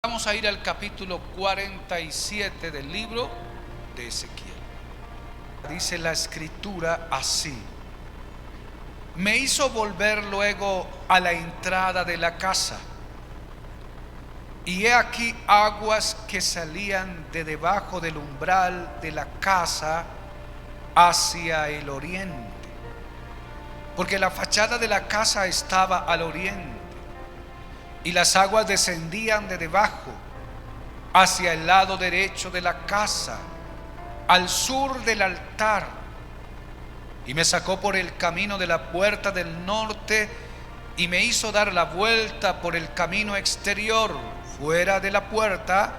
Vamos a ir al capítulo 47 del libro de Ezequiel. Dice la escritura así: me hizo volver luego a la entrada de la casa, y he aquí aguas que salían de debajo del umbral de la casa hacia el oriente, porque la fachada de la casa estaba al oriente, y las aguas descendían de debajo hacia el lado derecho de la casa, al sur del altar. Y me sacó por el camino de la puerta del norte y me hizo dar la vuelta por el camino exterior, fuera de la puerta,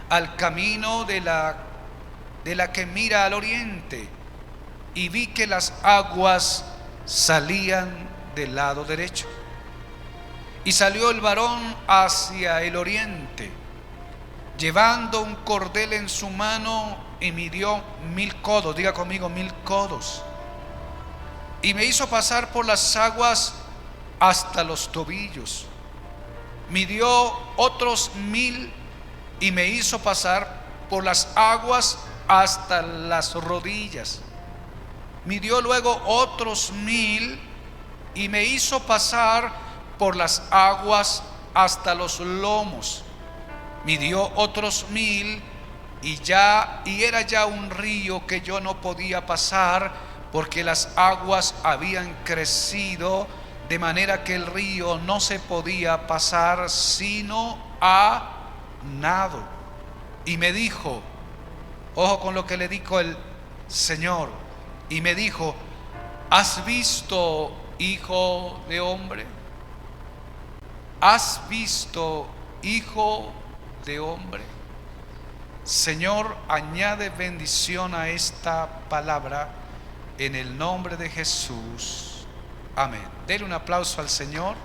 al camino de la que mira al oriente. Y vi que las aguas salían del lado derecho. Y salió el varón hacia el oriente, llevando un cordel en su mano, y midió 1000 codos. Diga conmigo, 1000 codos. Y me hizo pasar por las aguas hasta los tobillos. Midió otros 1000 y me hizo pasar por las aguas hasta las rodillas. Midió luego otros 1000 y me hizo pasar por las aguas hasta los lomos. Midió otros 1000 y era ya un río que yo no podía pasar, porque las aguas habían crecido, de manera que el río no se podía pasar sino a nado. Y me dijo, ojo con lo que le dijo el Señor, y me dijo: ¿has visto, hijo de hombre? ¿Has visto, hijo de hombre? Señor, añade bendición a esta palabra en el nombre de Jesús. Amén. Denle un aplauso al Señor.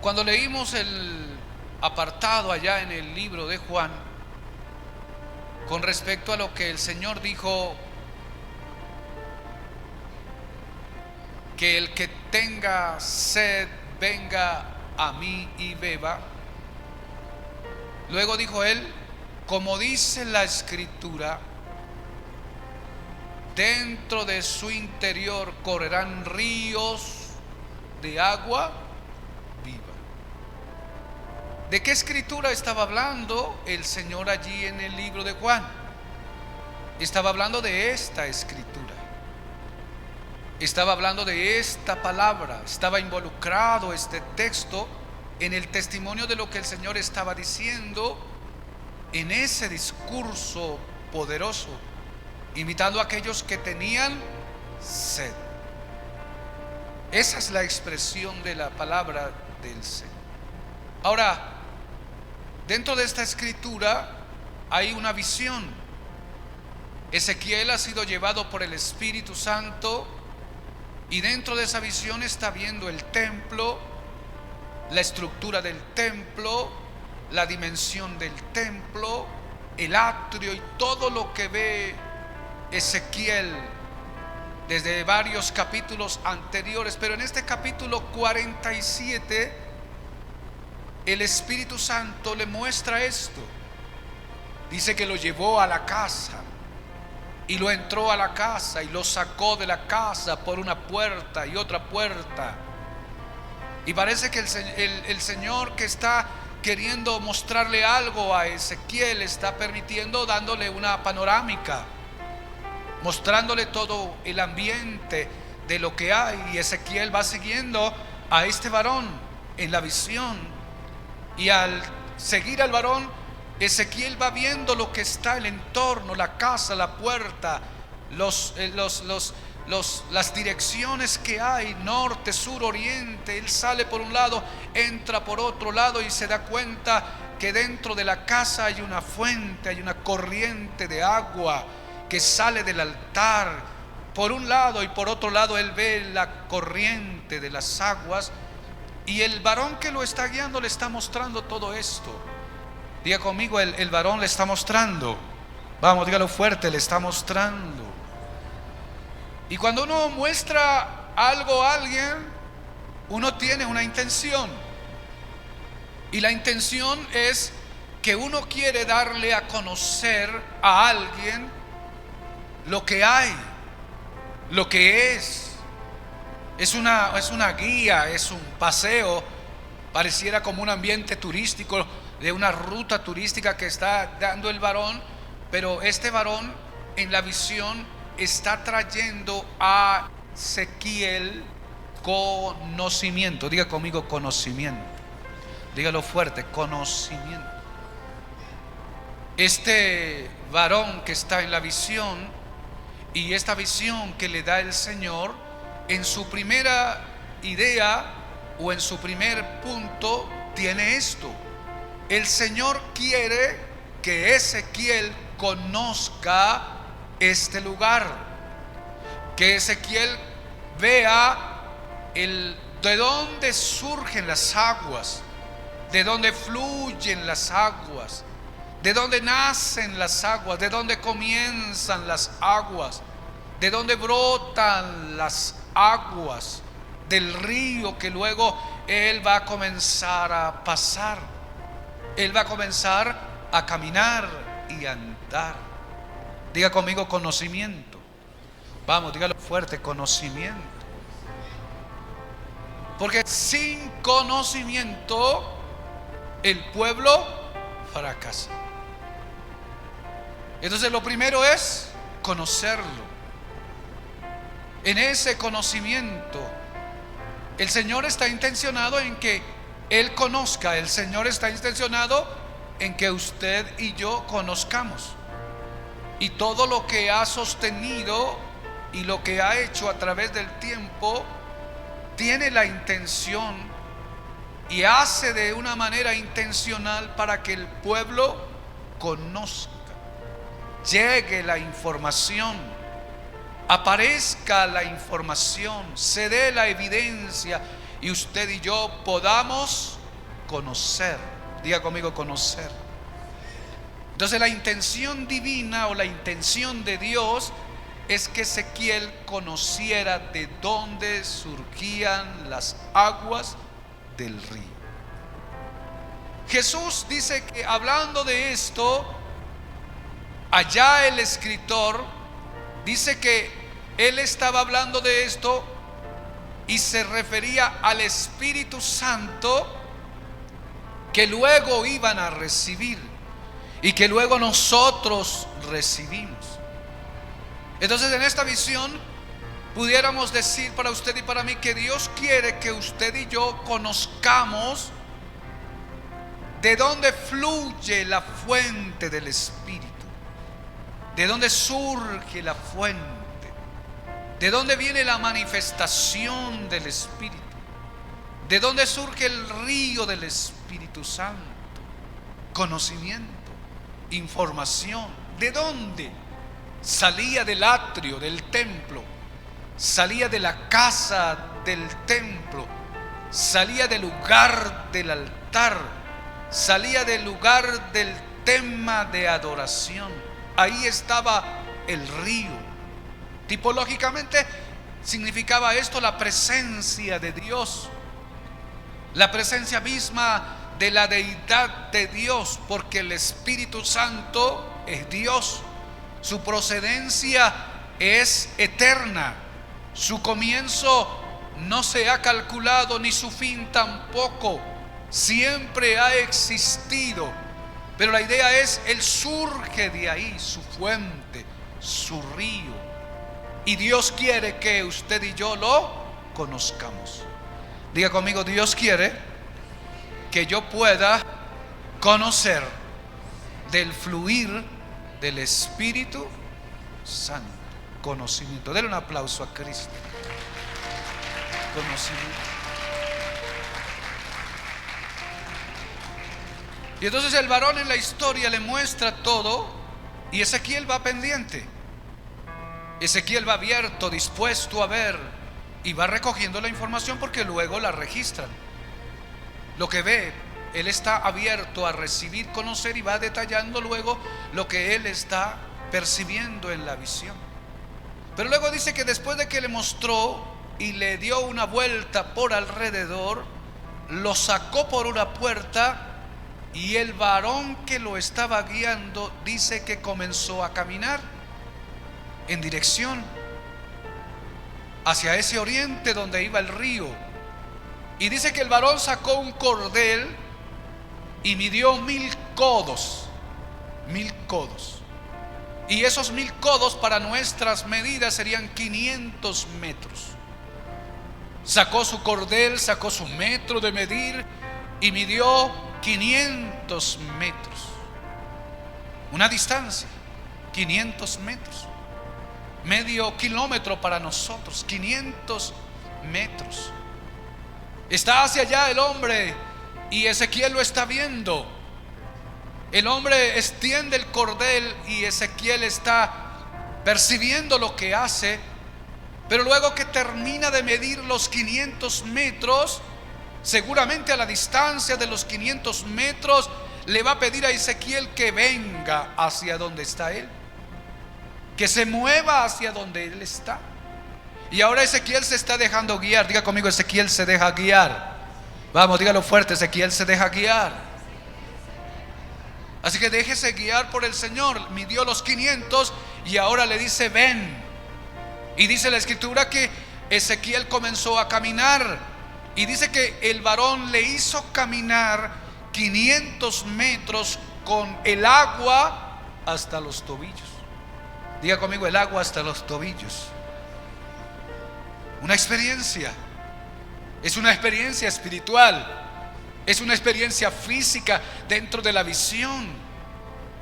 Cuando leímos el apartado allá en el libro de Juan, con respecto a lo que el Señor dijo, que el que tenga sed venga a mí y beba. Luego dijo él, como dice la escritura, dentro de su interior correrán ríos de agua viva. ¿De qué escritura estaba hablando el Señor allí en el libro de Juan? Estaba hablando de esta escritura. Estaba hablando de esta palabra. Estaba involucrado este texto en el testimonio de lo que el Señor estaba diciendo en ese discurso poderoso, invitando a aquellos que tenían sed. Esa es la expresión de la palabra del Señor. Ahora, dentro de esta escritura hay una visión. Ezequiel ha sido llevado por el Espíritu Santo, y dentro de esa visión está viendo el templo, la estructura del templo, la dimensión del templo, el atrio y todo lo que ve Ezequiel desde varios capítulos anteriores. Pero en este capítulo 47 el Espíritu Santo le muestra esto. Dice que lo llevó a la casa, y lo entró a la casa y lo sacó de la casa por una puerta y otra puerta. Y parece que el Señor, que está queriendo mostrarle algo a Ezequiel, está permitiendo, dándole una panorámica, mostrándole todo el ambiente de lo que hay. Y Ezequiel va siguiendo a este varón en la visión, y al seguir al varón, Ezequiel va viendo lo que está el entorno, la casa, la puerta, las direcciones que hay, norte, sur, oriente. Él sale por un lado, entra por otro lado, y se da cuenta que dentro de la casa hay una fuente, hay una corriente de agua que sale del altar por un lado, y por otro lado él ve la corriente de las aguas, y el varón que lo está guiando le está mostrando todo esto. Diga conmigo, el varón le está mostrando. Vamos, dígalo fuerte, le está mostrando. Y cuando uno muestra algo a alguien, uno tiene una intención. Y la intención es que uno quiere darle a conocer a alguien lo que hay, lo que es. Es una guía, es un paseo, pareciera como un ambiente turístico, de una ruta turística que está dando el varón, pero este varón en la visión está trayendo a Ezequiel conocimiento. Diga conmigo conocimiento. Dígalo fuerte, conocimiento. Este varón que está en la visión y esta visión que le da el Señor, en su primera idea o en su primer punto tiene esto: el Señor quiere que Ezequiel conozca este lugar, que Ezequiel vea de dónde surgen las aguas, de dónde fluyen las aguas, de dónde nacen las aguas, de dónde comienzan las aguas, de dónde brotan las aguas del río que luego él va a comenzar a pasar. Él va a comenzar a caminar y a andar. Diga conmigo conocimiento. Vamos, dígalo fuerte, conocimiento. Porque sin conocimiento el pueblo fracasa. Entonces lo primero es conocerlo. En ese conocimiento el Señor está intencionado en que Él conozca. El Señor está intencionado en que usted y yo conozcamos. Y todo lo que ha sostenido y lo que ha hecho a través del tiempo tiene la intención y hace de una manera intencional para que el pueblo conozca, llegue la información, aparezca la información, se dé la evidencia y usted y yo podamos conocer. Diga conmigo conocer. Entonces la intención divina o la intención de Dios es que Ezequiel conociera de dónde surgían las aguas del río. Jesús dice que hablando de esto, allá el escritor dice que él estaba hablando de esto y se refería al Espíritu Santo que luego iban a recibir y que luego nosotros recibimos. Entonces en esta visión pudiéramos decir para usted y para mí que Dios quiere que usted y yo conozcamos de dónde fluye la fuente del Espíritu, de dónde surge la fuente, de dónde viene la manifestación del Espíritu, de dónde surge el río del Espíritu Santo. Conocimiento, información. ¿De dónde? Salía del atrio del templo, salía de la casa del templo, salía del lugar del altar, salía del lugar del tema de adoración. Ahí estaba el río. Tipológicamente significaba esto la presencia de Dios, la presencia misma de la deidad de Dios, porque el Espíritu Santo es Dios. Su procedencia es eterna. Su comienzo no se ha calculado, ni su fin tampoco. Siempre ha existido. Pero la idea es, Él surge de ahí, su fuente, su río. Y Dios quiere que usted y yo lo conozcamos. Diga conmigo, Dios quiere que yo pueda conocer del fluir del Espíritu Santo. Conocimiento. Denle un aplauso a Cristo. Conocimiento. Y entonces el varón en la historia le muestra todo y Ezequiel va pendiente. Ezequiel va abierto, dispuesto a ver y va recogiendo la información porque luego la registran. Lo que ve, él está abierto a recibir, conocer y va detallando luego lo que él está percibiendo en la visión. Pero luego dice que después de que le mostró y le dio una vuelta por alrededor, lo sacó por una puerta, y el varón que lo estaba guiando dice que comenzó a caminar en dirección hacia ese oriente donde iba el río. Y dice que el varón sacó un cordel y midió 1000 codos. 1000 codos. Y esos 1000 codos para nuestras medidas serían 500 metros. Sacó su cordel, sacó su metro de medir y midió 500 metros. Una distancia, 500 metros. Medio kilómetro para nosotros, 500 metros. Está hacia allá el hombre y Ezequiel lo está viendo. El hombre extiende el cordel y Ezequiel está percibiendo lo que hace. Pero luego que termina de medir los 500 metros, seguramente a la distancia de los 500 metros, le va a pedir a Ezequiel que venga hacia donde está él, que se mueva hacia donde él está. Y ahora Ezequiel se está dejando guiar. Diga conmigo: Ezequiel se deja guiar. Vamos, dígalo fuerte: Ezequiel se deja guiar. Así que déjese guiar por el Señor. Midió los 500 y ahora le dice: ven. Y dice la escritura que Ezequiel comenzó a caminar, y dice que el varón le hizo caminar 500 metros con el agua hasta los tobillos. Diga conmigo: el agua hasta los tobillos. Una experiencia. Es una experiencia espiritual. Es una experiencia física dentro de la visión.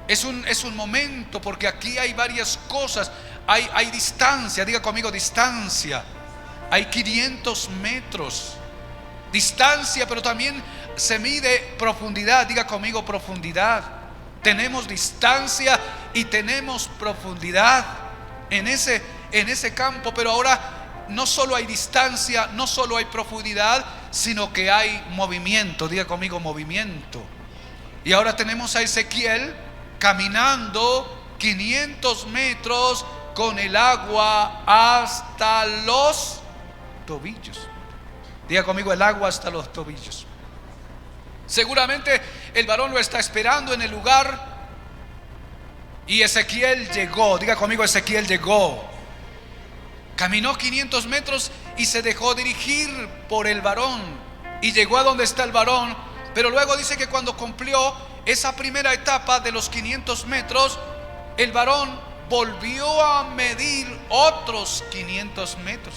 Es un momento, porque aquí hay varias cosas. Hay distancia. Diga conmigo: distancia. Hay 500 metros. Distancia, pero también se mide profundidad. Diga conmigo: profundidad. Tenemos distancia y tenemos profundidad en ese campo. Pero ahora no solo hay distancia, no solo hay profundidad, sino que hay movimiento. Diga conmigo: movimiento. Y ahora tenemos a Ezequiel caminando 500 metros con el agua hasta los tobillos. Diga conmigo: el agua hasta los tobillos. Seguramente el varón lo está esperando en el lugar, y Ezequiel llegó. Diga conmigo: Ezequiel llegó. Caminó 500 metros y se dejó dirigir por el varón, y llegó a donde está el varón. Pero luego dice que cuando cumplió esa primera etapa de los 500 metros, el varón volvió a medir otros 500 metros.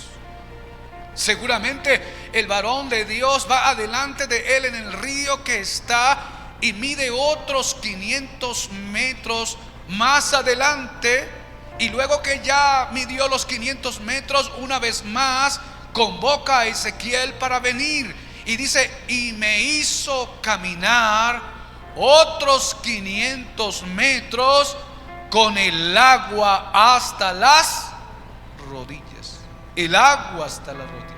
Seguramente el varón de Dios va adelante de él en el río que está, y mide otros 500 metros más adelante. Y luego que ya midió los 500 metros, una vez más convoca a Ezequiel para venir. Y dice: y me hizo caminar otros 500 metros con el agua hasta las rodillas. El agua hasta las rodillas.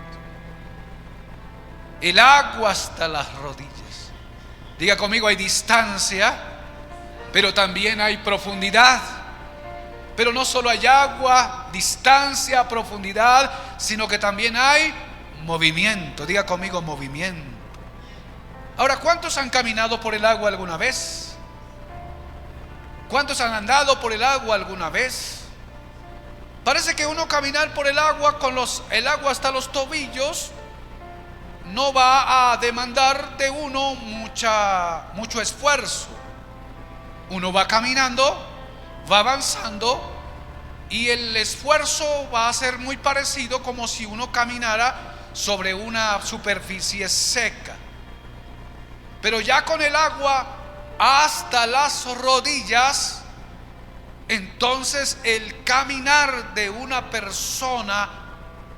El agua hasta las rodillas. Diga conmigo: hay distancia, pero también hay profundidad. Pero no solo hay agua, distancia, profundidad, sino que también hay movimiento. Diga conmigo: movimiento. Ahora, ¿cuántos han caminado por el agua alguna vez? ¿Cuántos han andado por el agua alguna vez? Parece que uno caminar por el agua con el agua hasta los tobillos no va a demandar de uno mucho esfuerzo. Uno va caminando, va avanzando, y el esfuerzo va a ser muy parecido como si uno caminara sobre una superficie seca. Pero ya con el agua hasta las rodillas, entonces el caminar de una persona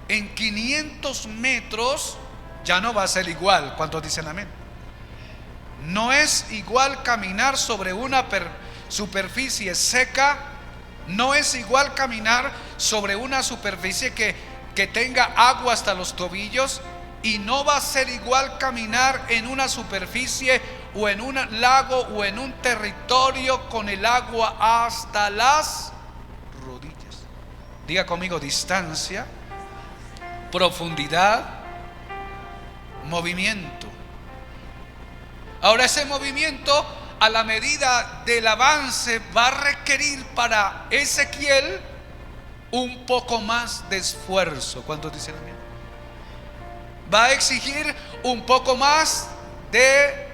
en 500 metros ya no va a ser igual. ¿Cuántos dicen amén? No es igual caminar sobre una superficie seca. No es igual caminar sobre una superficie que tenga agua hasta los tobillos. Y no va a ser igual caminar en una superficie o en un lago o en un territorio con el agua hasta las rodillas. Diga conmigo: distancia, profundidad, movimiento. Ahora, ese movimiento, a la medida del avance, va a requerir para Ezequiel un poco más de esfuerzo. ¿Cuántos dicen amén? Va a exigir un poco más de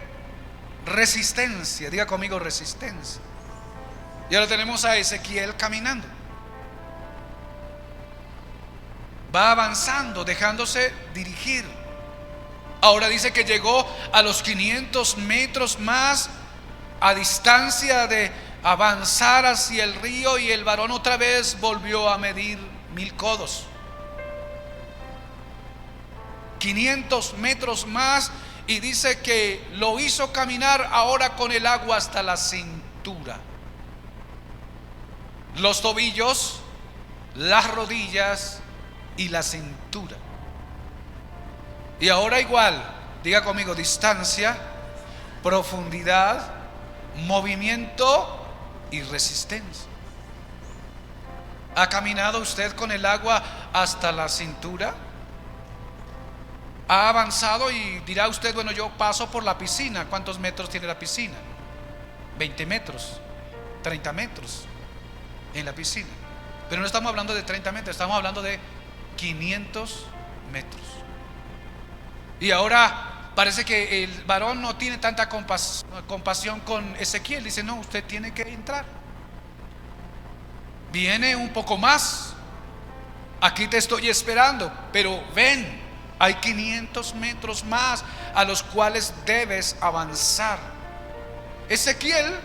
resistencia. Diga conmigo: resistencia. Y ahora tenemos a Ezequiel caminando. Va avanzando, dejándose dirigir. Ahora dice que llegó a los 500 metros más a distancia de avanzar hacia el río, y el varón otra vez volvió a medir 1000 codos. 500 metros más, y dice que lo hizo caminar ahora con el agua hasta la cintura. Los tobillos, las rodillas y la cintura. Y ahora igual, diga conmigo: distancia, profundidad, movimiento y resistencia. ¿Ha caminado usted con el agua hasta la cintura? ¿Ha avanzado? Y dirá usted: bueno, yo paso por la piscina. ¿Cuántos metros tiene la piscina? 20 metros, 30 metros en la piscina. Pero no estamos hablando de 30 metros, estamos hablando de 500 metros. Y ahora parece que el varón no tiene tanta compasión con Ezequiel. Dice: no, usted tiene que entrar. Viene un poco más. Aquí te estoy esperando, pero ven, hay 500 metros más a los cuales debes avanzar. Ezequiel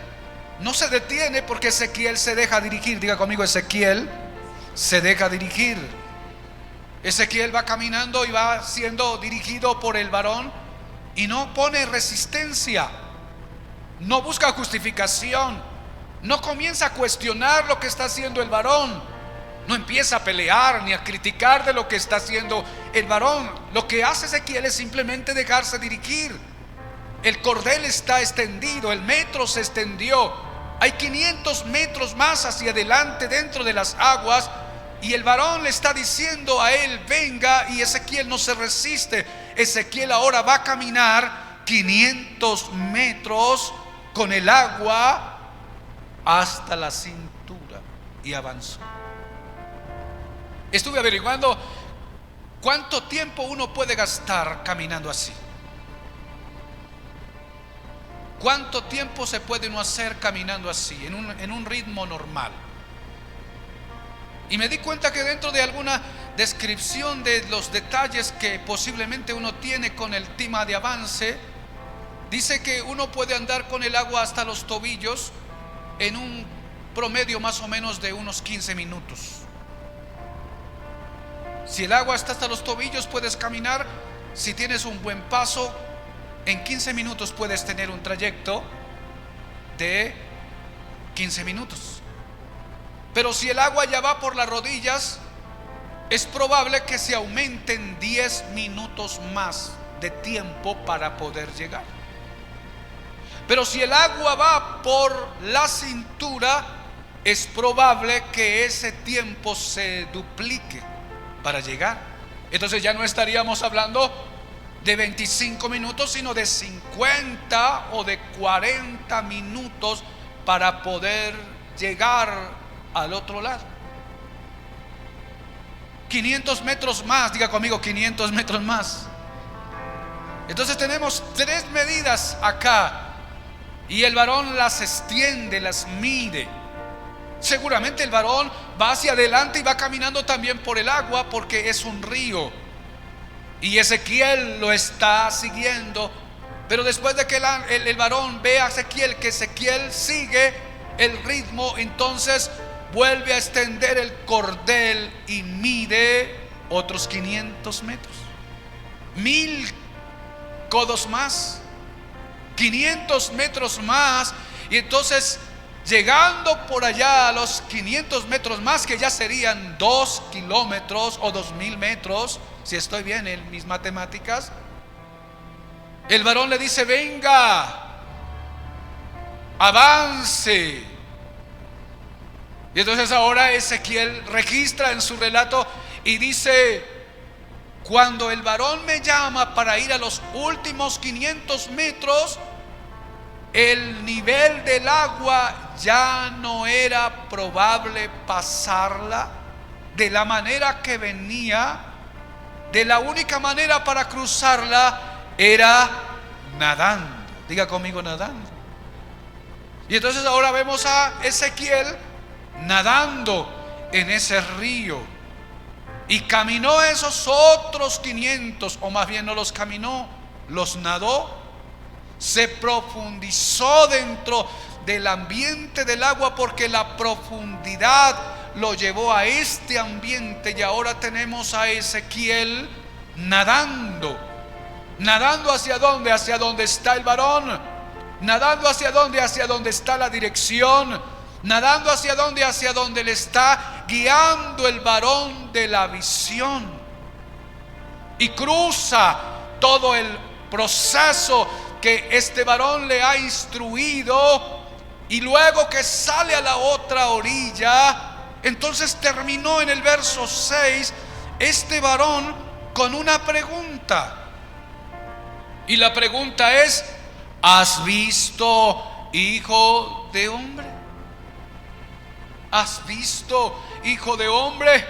no se detiene, porque Ezequiel se deja dirigir. Diga conmigo: Ezequiel se deja dirigir. Ezequiel va caminando y va siendo dirigido por el varón, y no pone resistencia, no busca justificación, no comienza a cuestionar lo que está haciendo el varón, no empieza a pelear ni a criticar de lo que está haciendo el varón. Lo que hace Ezequiel es simplemente dejarse dirigir. El cordel está extendido, el metro se extendió, hay 500 metros más hacia adelante dentro de las aguas, y el varón le está diciendo a él: venga, y Ezequiel no se resiste. Ezequiel ahora va a caminar 500 metros con el agua hasta la cintura, y avanzó. Estuve averiguando cuánto tiempo uno puede gastar caminando así. ¿Cuánto tiempo se puede uno hacer caminando así, en un ritmo normal? Y me di cuenta que dentro de alguna descripción de los detalles que posiblemente uno tiene con el tema de avance, dice que uno puede andar con el agua hasta los tobillos en un promedio más o menos de unos 15 minutos. Si el agua está hasta los tobillos, puedes caminar. Si tienes un buen paso, en 15 minutos puedes tener un trayecto de 15 minutos. Pero si el agua ya va por las rodillas, es probable que se aumenten 10 minutos más de tiempo para poder llegar. Pero si el agua va por la cintura, es probable que ese tiempo se duplique para llegar. Entonces ya no estaríamos hablando de 25 minutos, sino de 50 o de 40 minutos para poder llegar al otro lado. 500 metros más, diga conmigo: 500 metros más. Entonces tenemos 3 medidas acá, y el varón las extiende, las mide. Seguramente el varón va hacia adelante y va caminando también por el agua, porque es un río, y Ezequiel lo está siguiendo. Pero después de que el varón ve a Ezequiel, que Ezequiel sigue el ritmo, entonces vuelve a extender el cordel y mide otros 500 metros, 1000 codos más, 500 metros más. Y entonces, llegando por allá a los 500 metros más, que ya serían 2 kilómetros o 2000 metros, si estoy bien en mis matemáticas, el varón le dice: venga, avance. Y entonces ahora Ezequiel registra en su relato y dice: cuando el varón me llama para ir a los últimos 500 metros, el nivel del agua ya no era probable pasarla de la manera que venía. De la única manera para cruzarla era nadando. Diga conmigo, nadando. Y entonces ahora vemos a Ezequiel nadando en ese río. Y caminó esos otros 500, o más bien no los caminó, los nadó. Se profundizó dentro del ambiente del agua, porque la profundidad lo llevó a este ambiente. Y ahora tenemos a Ezequiel nadando. ¿Nadando hacia dónde? Hacia donde está el varón. ¿Nadando hacia dónde? Hacia donde está la dirección. ¿Nadando hacia dónde? Hacia donde le está guiando el varón de la visión. Y cruza todo el proceso que este varón le ha instruido. Y luego que sale a la otra orilla, entonces terminó en el verso 6 este varón con una pregunta. Y la pregunta es: ¿has visto, hijo de hombre? ¿Has visto, hijo de hombre?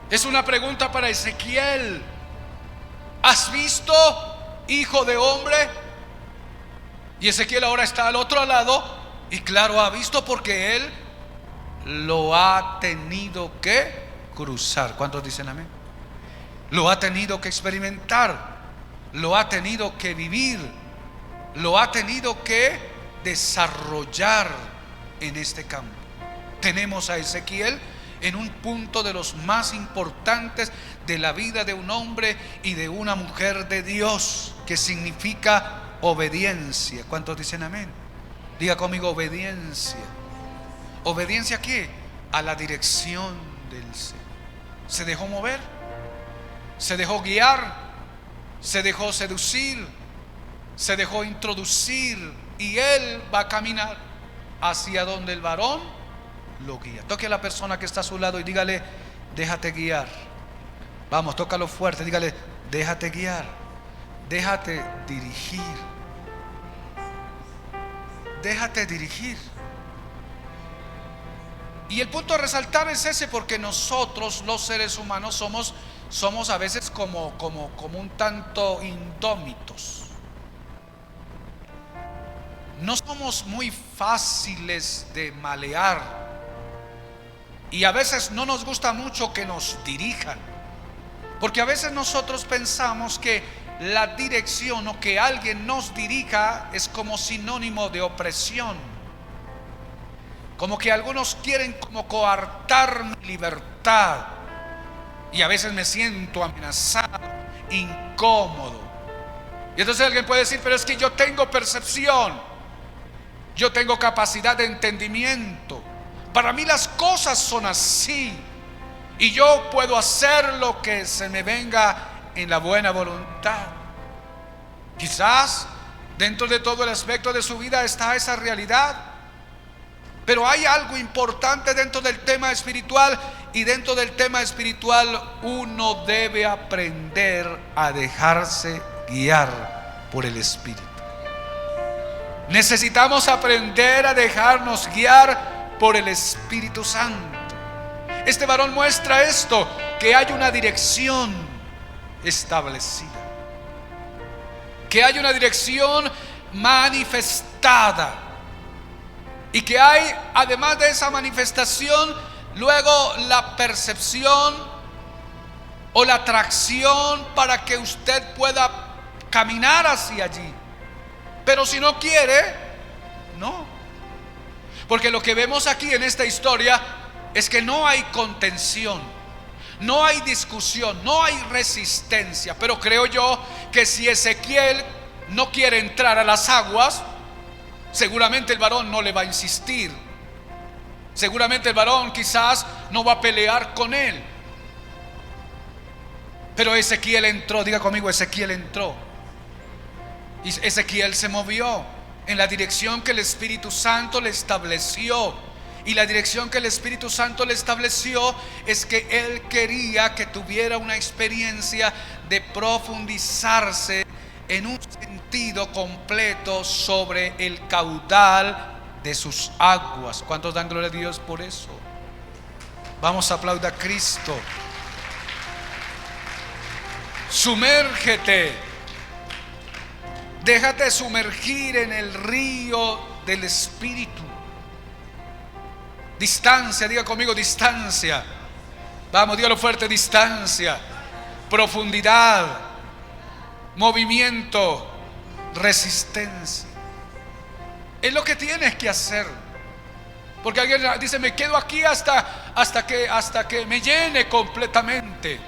Es una pregunta para Ezequiel. ¿Has visto, hijo de hombre? Y Ezequiel ahora está al otro lado, y claro, ha visto, porque él lo ha tenido que cruzar. ¿Cuántos dicen amén? Lo ha tenido que experimentar, lo ha tenido que vivir, lo ha tenido que desarrollar en este campo. Tenemos a Ezequiel en un punto de los más importantes de la vida de un hombre y de una mujer de Dios, que significa obediencia. ¿Cuántos dicen amén? Diga conmigo, obediencia. ¿Obediencia a qué? A la dirección del Señor. Se dejó mover, se dejó guiar, se dejó seducir, se dejó introducir, y él va a caminar hacia donde el varón lo guía. Toque a la persona que está a su lado y dígale: déjate guiar. Vamos, tócalo fuerte, dígale: déjate guiar, déjate dirigir, déjate dirigir. Y el punto a resaltar es ese, porque nosotros los seres humanos somos a veces como un tanto indómitos. No somos muy fáciles de malear, y a veces no nos gusta mucho que nos dirijan, porque a veces nosotros pensamos que la dirección, o que alguien nos dirija, es como sinónimo de opresión, como que algunos quieren como coartar mi libertad, y a veces me siento amenazado, incómodo. Y entonces alguien puede decir: pero es que yo tengo percepción, yo tengo capacidad de entendimiento, para mí las cosas son así, y yo puedo hacer lo que se me venga en la buena voluntad. Quizás dentro de todo el aspecto de su vida está esa realidad, pero hay algo importante dentro del tema espiritual, y dentro del tema espiritual uno debe aprender a dejarse guiar por el Espíritu. Necesitamos aprender a dejarnos guiar por el Espíritu Santo. Este varón muestra esto, que hay una dirección establecida, que hay una dirección manifestada, y que hay, además de esa manifestación, luego la percepción o la atracción para que usted pueda caminar hacia allí. Pero si no quiere, no. Porque lo que vemos aquí en esta historia es que no hay contención, no hay discusión, no hay resistencia. Pero creo yo que si Ezequiel no quiere entrar a las aguas, seguramente el varón no le va a insistir. Seguramente el varón quizás no va a pelear con él. Pero Ezequiel entró. Diga conmigo: Ezequiel entró. Y Ezequiel se movió. en la dirección que el Espíritu Santo le estableció. Y la dirección que el Espíritu Santo le estableció es que Él quería que tuviera una experiencia de profundizarse en un sentido completo sobre el caudal de sus aguas. ¿Cuántos dan gloria a Dios por eso? Vamos a aplaudir a Cristo. Sumérgete. Déjate sumergir en el río del Espíritu. Distancia, diga conmigo, distancia. Vamos, dígalo fuerte, distancia. Profundidad. Movimiento. Resistencia. Es lo que tienes que hacer. Porque alguien dice, me quedo aquí hasta que me llene completamente.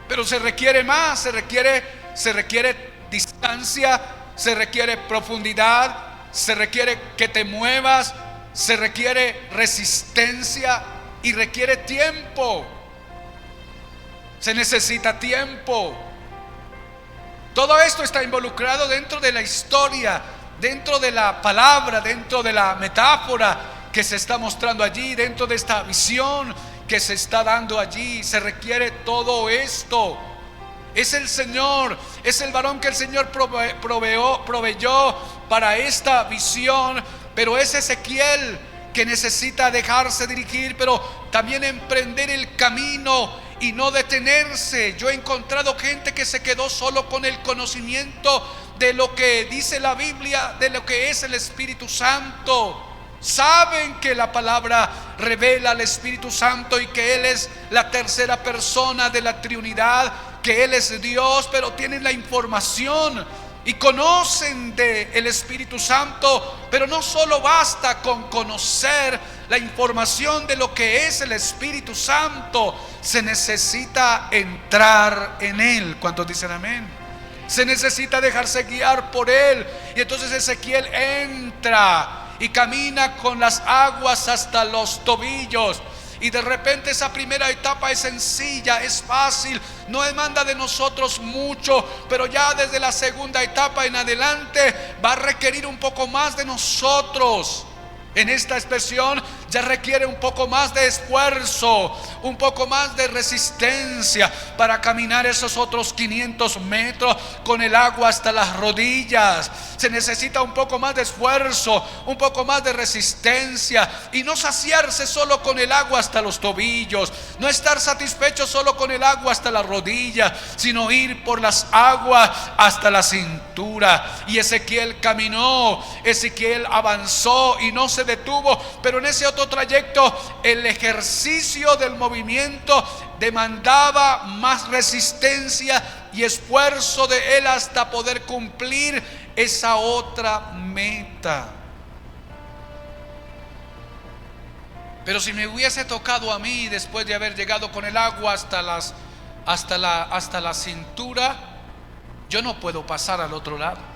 Pero se requiere más, se requiere distancia, se requiere profundidad, se requiere que te muevas, se requiere resistencia y requiere tiempo. Se necesita tiempo. Todo esto está involucrado dentro de la historia, dentro de la palabra, dentro de la metáfora que se está mostrando allí, dentro de esta visión que se está dando allí. Se requiere todo esto. Es el Señor, es el varón que el Señor proveyó para esta visión. Pero es Ezequiel que necesita dejarse dirigir, pero también emprender el camino y no detenerse. Yo he encontrado gente que se quedó solo con el conocimiento de lo que dice la Biblia, de lo que es el Espíritu Santo. Saben que la palabra revela al Espíritu Santo y que Él es la tercera persona de la Trinidad, que Él es Dios, pero tienen la información y conocen del Espíritu Santo. Pero no solo basta con conocer la información de lo que es el Espíritu Santo, se necesita entrar en Él. ¿Cuántos dicen amén? Se necesita dejarse guiar por Él. Y entonces Ezequiel entra y camina con las aguas hasta los tobillos. Y de repente esa primera etapa es sencilla, es fácil, no demanda de nosotros mucho. Pero ya desde la segunda etapa en adelante va a requerir un poco más de nosotros. En esta expresión ya requiere un poco más de esfuerzo, un poco más de resistencia para caminar esos otros 500 metros con el agua hasta las rodillas. Se necesita un poco más de esfuerzo, un poco más de resistencia, y no saciarse solo con el agua hasta los tobillos, no estar satisfecho solo con el agua hasta las rodillas, sino ir por las aguas hasta la cintura. Y Ezequiel caminó, Ezequiel avanzó y no se detuvo. Pero en ese otro trayecto el ejercicio del movimiento demandaba más resistencia y esfuerzo de él hasta poder cumplir esa otra meta. Pero si me hubiese tocado a mí, después de haber llegado con el agua hasta la cintura, yo no puedo pasar al otro lado.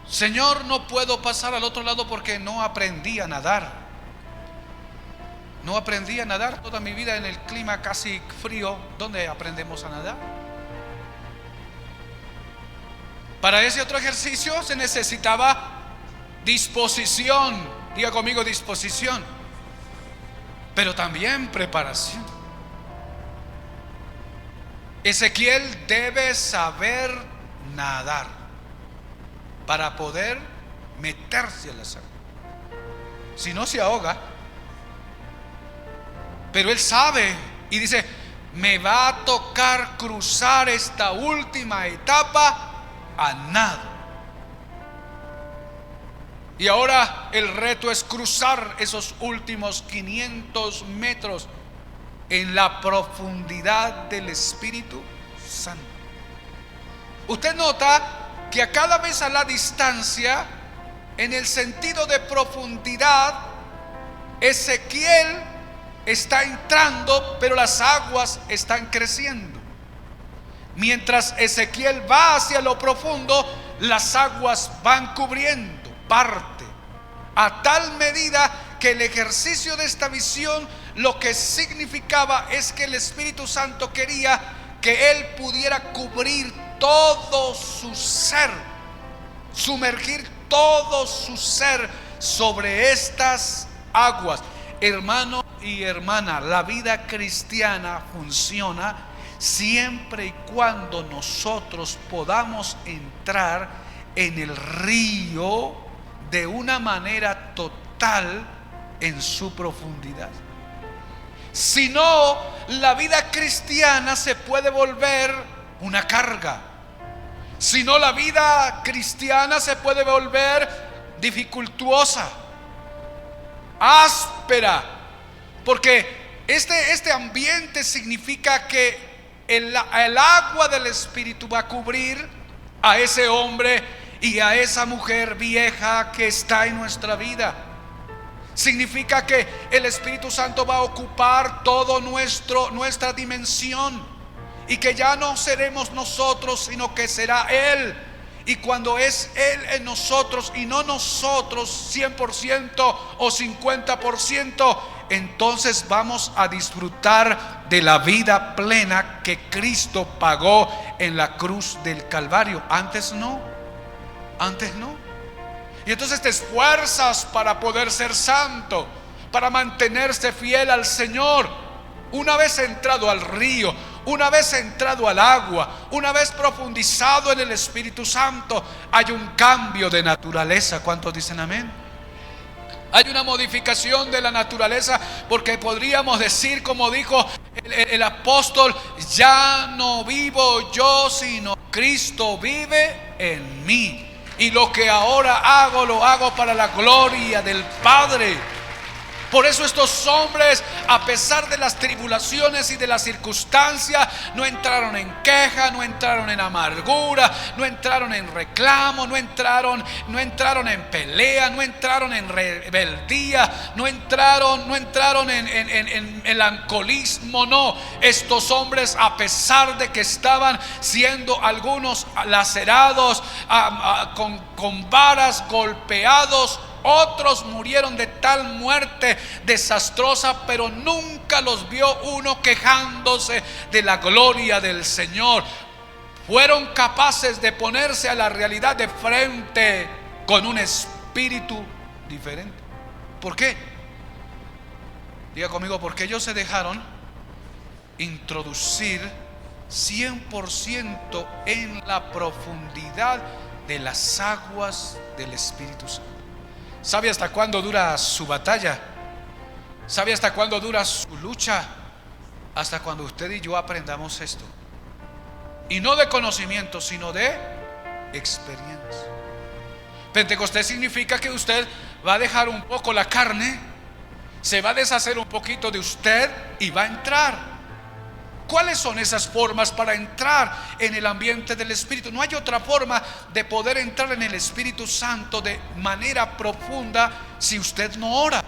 Señor, no puedo pasar al otro lado porque no aprendí a nadar. No aprendí a nadar toda mi vida en el clima casi frío. ¿Dónde aprendemos a nadar? Para ese otro ejercicio se necesitaba disposición. Diga conmigo, disposición. Pero también preparación. Ezequiel debe saber nadar para poder meterse a las aguas. Si no, se ahoga. Pero él sabe y dice: me va a tocar cruzar esta última etapa a nado. Y ahora el reto es cruzar esos últimos 500 metros en la profundidad del Espíritu Santo. Usted nota que a cada vez a la distancia, en el sentido de profundidad, Ezequiel está entrando, pero las aguas están creciendo. Mientras Ezequiel va hacia lo profundo, las aguas van cubriendo parte, a tal medida que el ejercicio de esta visión lo que significaba es que el Espíritu Santo quería que él pudiera cubrir todo su ser, sumergir todo su ser sobre estas aguas. Hermano y hermana, la vida cristiana funciona siempre y cuando nosotros podamos entrar en el río de una manera total en su profundidad. Si no, la vida cristiana se puede volver una carga. Si no, la vida cristiana se puede volver dificultuosa, áspera, porque este ambiente significa que el agua del Espíritu va a cubrir a ese hombre y a esa mujer vieja que está en nuestra vida. Significa que el Espíritu Santo va a ocupar todo nuestra dimensión, y que ya no seremos nosotros, sino que será Él. Y cuando es Él en nosotros y no nosotros 100% o 50%, entonces vamos a disfrutar de la vida plena que Cristo pagó en la cruz del Calvario. Antes no. Y entonces te esfuerzas para poder ser santo, para mantenerse fiel al Señor. Una vez entrado al río, una vez entrado al agua, una vez profundizado en el Espíritu Santo, hay un cambio de naturaleza. ¿Cuántos dicen amén? Hay una modificación de la naturaleza, porque podríamos decir, como dijo el apóstol: ya no vivo yo, sino Cristo vive en mí. Y lo que ahora hago, lo hago para la gloria del Padre. Por eso estos hombres, a pesar de las tribulaciones y de las circunstancias, no entraron en queja, no entraron en amargura, no entraron en reclamo, no entraron en pelea, no entraron en rebeldía, no entraron en melancolismo. No, estos hombres, a pesar de que estaban siendo algunos lacerados, con varas, golpeados, otros murieron de tal muerte desastrosa, pero nunca los vio uno quejándose de la gloria del Señor. Fueron capaces de ponerse a la realidad de frente con un espíritu diferente. ¿Por qué? Diga conmigo: porque ellos se dejaron introducir 100% en la profundidad de las aguas del Espíritu Santo. ¿Sabe hasta cuándo dura su batalla? ¿Sabe hasta cuándo dura su lucha? Hasta cuando usted y yo aprendamos esto. Y no de conocimiento, sino de experiencia. Pentecostés significa que usted va a dejar un poco la carne, se va a deshacer un poquito de usted y va a entrar. ¿Cuáles son esas formas para entrar en el ambiente del Espíritu? No hay otra forma de poder entrar en el Espíritu Santo de manera profunda si usted no ora,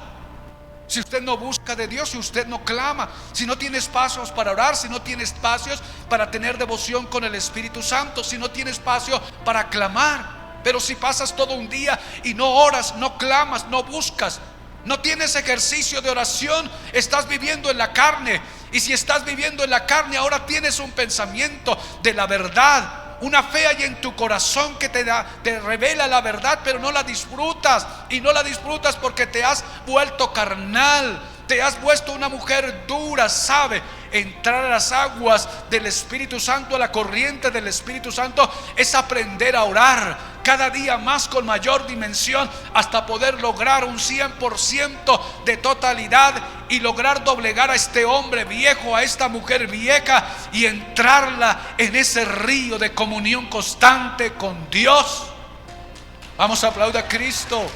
si usted no busca de Dios, si usted no clama, si no tiene espacios para orar, si no tiene espacios para tener devoción con el Espíritu Santo, si no tiene espacio para clamar. Pero si pasas todo un día y no oras, no clamas, no buscas, no tienes ejercicio de oración, estás viviendo en la carne. Y si estás viviendo en la carne, ahora tienes un pensamiento de la verdad, una fe hay en tu corazón que te revela la verdad, pero no la disfrutas. Y no la disfrutas porque te has vuelto carnal, te has vuelto una mujer dura. ¿Sabe? Entrar a las aguas del Espíritu Santo, a la corriente del Espíritu Santo, es aprender a orar cada día más con mayor dimensión, hasta poder lograr un 100% de totalidad y lograr doblegar a este hombre viejo, a esta mujer vieja, y entrarla en ese río de comunión constante con Dios. Vamos a aplaudir a Cristo.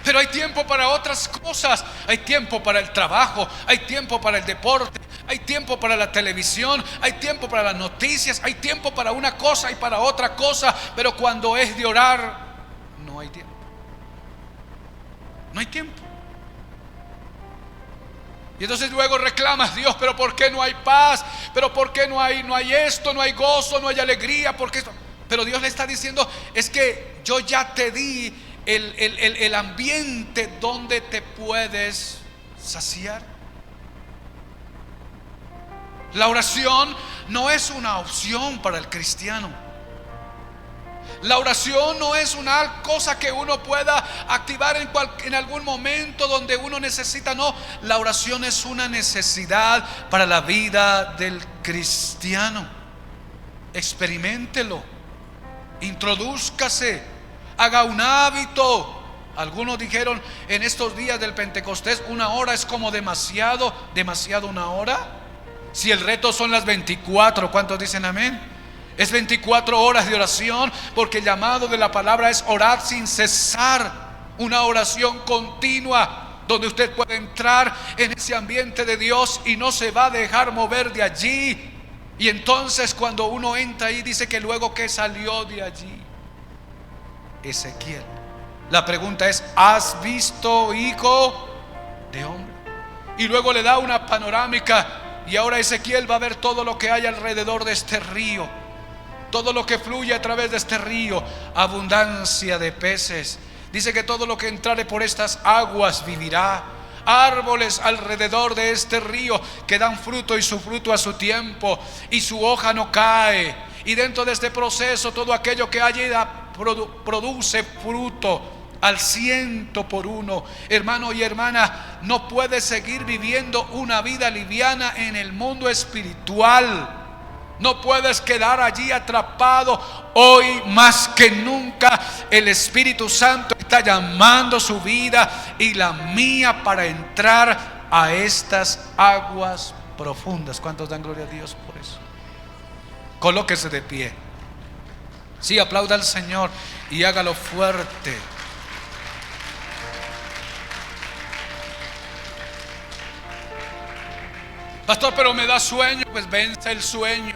Pero hay tiempo para otras cosas. Hay tiempo para el trabajo, hay tiempo para el deporte, hay tiempo para la televisión, hay tiempo para las noticias, hay tiempo para una cosa y para otra cosa. Pero cuando es de orar, no hay tiempo. No hay tiempo. Y entonces luego reclamas: Dios, pero ¿por qué no hay paz? ¿Pero por qué no hay esto? No hay gozo, no hay alegría. ¿Por qué esto? Pero Dios le está diciendo: es que yo ya te di el ambiente donde te puedes saciar. La oración no es una opción para el cristiano. La oración no es una cosa que uno pueda activar en algún momento donde uno necesita. No, la oración es una necesidad para la vida del cristiano. Experiméntelo, introdúzcase, haga un hábito. Algunos dijeron en estos días del Pentecostés, 1 hora es como demasiado 1 hora. Si el reto son las 24, ¿cuántos dicen amén? Es 24 horas de oración, porque el llamado de la palabra es orar sin cesar. Una oración continua, donde usted puede entrar en ese ambiente de Dios y no se va a dejar mover de allí. Y entonces cuando uno entra ahí, dice que luego que salió de allí Ezequiel. La pregunta es: ¿has visto, hijo de hombre? Y luego le da una panorámica. Y ahora Ezequiel va a ver todo lo que hay alrededor de este río, todo lo que fluye a través de este río. Abundancia de peces. Dice que todo lo que entrare por estas aguas vivirá. Árboles alrededor de este río que dan fruto, y su fruto a su tiempo, y su hoja no cae. Y dentro de este proceso, todo aquello que allí produce fruto al 100%. Hermano y hermana, no puedes seguir viviendo una vida liviana en el mundo espiritual. No puedes quedar allí atrapado. Hoy más que nunca el Espíritu Santo está llamando su vida y la mía para entrar a estas aguas profundas. ¿Cuántos dan gloria a Dios por eso? Colóquese de pie. Sí, aplauda al Señor y hágalo fuerte. Pastor, pero me da sueño. Pues venza el sueño.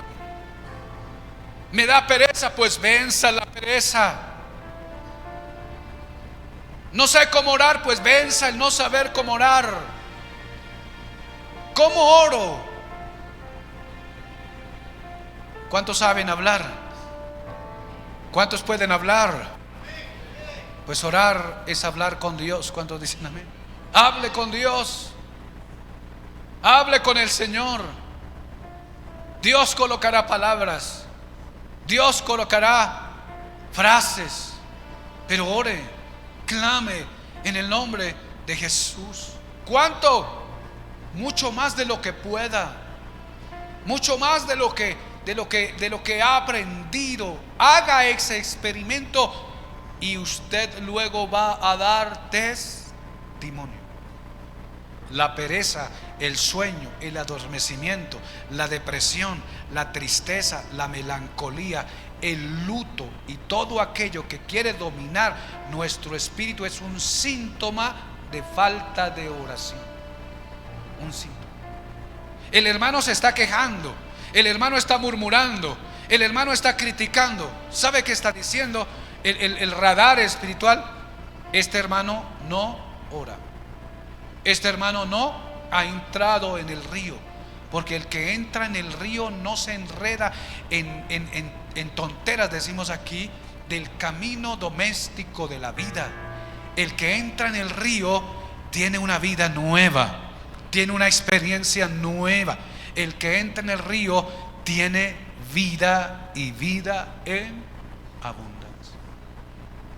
Me da pereza, pues venza la pereza. No sé cómo orar, pues venza el no saber cómo orar. ¿Cómo oro? ¿Cuántos saben hablar? ¿Cuántos pueden hablar? Pues orar es hablar con Dios. ¿Cuántos dicen amén? Hable con Dios. Hable con el Señor. Dios colocará palabras. Dios colocará frases. Pero ore, clame en el nombre de Jesús. ¿Cuánto? Mucho más de lo que pueda. Mucho más de lo que ha aprendido. Haga ese experimento y usted luego va a dar testimonio. La pereza, el sueño, el adormecimiento, la depresión, la tristeza, la melancolía, el luto y todo aquello que quiere dominar nuestro espíritu es un síntoma de falta de oración. Un síntoma. El hermano se está quejando, el hermano está murmurando, el hermano está criticando. ¿Sabe qué está diciendo el radar espiritual? Este hermano no ora. Este hermano no ha entrado en el río. Porque el que entra en el río no se enreda en tonteras, decimos aquí, del camino doméstico de la vida. El que entra en el río tiene una vida nueva, tiene una experiencia nueva. El que entra en el río tiene vida, y vida en abundancia.